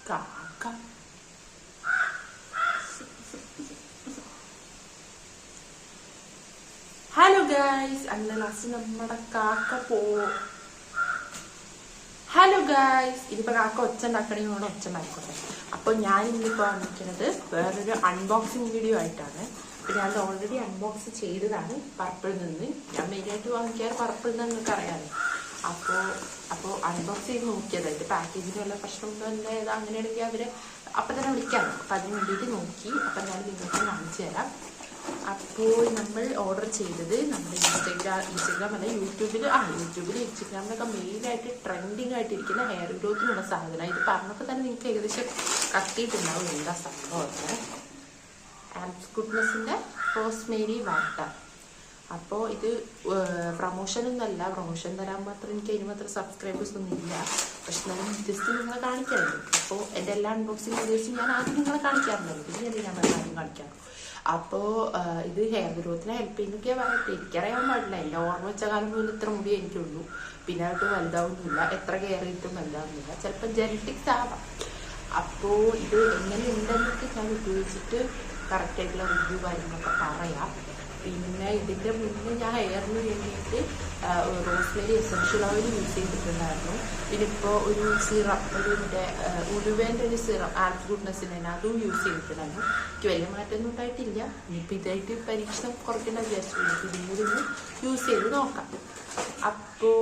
കാക്ക. Hello guys, അങ്ങനെ last നമ്മുടെ കാക്ക ഹലോ ഗൈസ്, ഇതിപ്പോ കാക്ക ഒച്ച ഉണ്ടാക്കണമെങ്കിൽ കൂടെ ഒച്ച ഉണ്ടായിക്കോട്ടെ. അപ്പോൾ ഞാൻ ഇന്നിപ്പോൾ വന്നിരിക്കുന്നത് വേറൊരു അൺബോക്സിങ് വീഡിയോ ആയിട്ടാണ്. അപ്പോൾ ഞാൻ ഓൾറെഡി അൺബോക്സ് ചെയ്തതാണ് പർപ്പിളിൽ നിന്ന്. ഞാൻ മെയിനായിട്ട് വാങ്ങിക്കാറ് പർപ്പിളിൽ നിന്ന് നിങ്ങൾക്ക് അറിയാമല്ലോ. അപ്പോൾ അൺബോക്സ് ചെയ്ത് നോക്കിയത് അതിൻ്റെ പാക്കേജിന് വല്ല പ്രശ്നമൊന്നും എന്താ അങ്ങനെയാണെങ്കിൽ അവർ അപ്പം തന്നെ വിളിക്കാമല്ലോ. അപ്പം അതിന് വേണ്ടിയിട്ട് നോക്കി. അപ്പം ഞാൻ നിങ്ങൾക്ക് കാണിച്ചു തരാം. അപ്പോൾ നമ്മൾ ഓർഡർ ചെയ്തത് നമ്മുടെ ഇൻസ്റ്റഗ്രാം അല്ല യൂട്യൂബിൽ ഇൻസ്റ്റഗ്രാമിലൊക്കെ മെയിനായിട്ട് ട്രെൻഡിങ് ആയിട്ടിരിക്കുന്ന ഹെയർ ഗ്രോത്തിനുള്ള സാധനം. ഇത് പറഞ്ഞപ്പോൾ തന്നെ നിങ്ങൾക്ക് ഏകദേശം കത്തിയിട്ടുണ്ടാവും എന്താ സംഭവം. ആംസ് ഗുഡ്നെസ്സിൻ്റെ റോസ്മേരി വാട്ടർ. അപ്പോൾ ഇത് പ്രൊമോഷനൊന്നുമല്ല, പ്രൊമോഷൻ തരാൻ മാത്രം എനിക്ക് അതിന് മാത്രം സബ്സ്ക്രൈബേഴ്സ് ഒന്നും ഇല്ല. പക്ഷെ ഞാൻ ജസ്റ്റ് നിങ്ങളെ കാണിക്കാറുണ്ട്. അപ്പോൾ എൻ്റെ എല്ലാ അൺബോക്സിങ് വീഡിയോസും ഞാൻ ആദ്യം നിങ്ങളെ കാണിക്കാറുണ്ടല്ലോ, പിന്നെ ഞാൻ ആദ്യം കാണിക്കാം. അപ്പോൾ ഇത് ഹെയർ ഗ്രോത്തിനെ ഹെൽപ്പ് ചെയ്യുന്നൊക്കെ പറയട്ടെ. എനിക്കറിയാൻ പാടില്ല, എൻ്റെ ഓർമ്മ വെച്ച കാലം പോലും ഇത്ര മുടി എനിക്കുള്ളൂ. പിന്നെ ആയിട്ട് വലുതാവുന്നില്ല, എത്ര കെയർ ചെയ്തിട്ടും വലുതാവുന്നില്ല. ചിലപ്പോൾ ജെനറ്റിക്സ് ആവാം. അപ്പോൾ ഇത് എങ്ങനെയുണ്ടെന്നൊക്കെ ഞാൻ ഉപയോഗിച്ചിട്ട് കറക്റ്റായിട്ടുള്ള റിവ്യൂ കാര്യങ്ങളൊക്കെ പറയാം. പിന്നെ ഇതിൻ്റെ മുന്നേ ഞാൻ ഹെയറിന് വേണ്ടിയിട്ട് റോസ്മേരി എസൻഷ്യൽ ഓയിൽ യൂസ് ചെയ്തിട്ടുണ്ടായിരുന്നു. പിന്നെ ഇപ്പോൾ ഒരു സിറം, ഉലുവേൻ്റെ ഒരു സിറം ആംസ് ഗുഡ്നെസ്സിന് തന്നെ അതും യൂസ് ചെയ്തിട്ടുണ്ടായിരുന്നു. എനിക്ക് വലിയ മാറ്റമൊന്നും ഉണ്ടായിട്ടില്ല. ഇനിയിപ്പോൾ ഇതായിട്ട് പരീക്ഷണം കുറയ്ക്കേണ്ട വിചാരിച്ചു. ഇതും കൂടി ഒന്ന് യൂസ് ചെയ്ത് നോക്കാം. അപ്പോൾ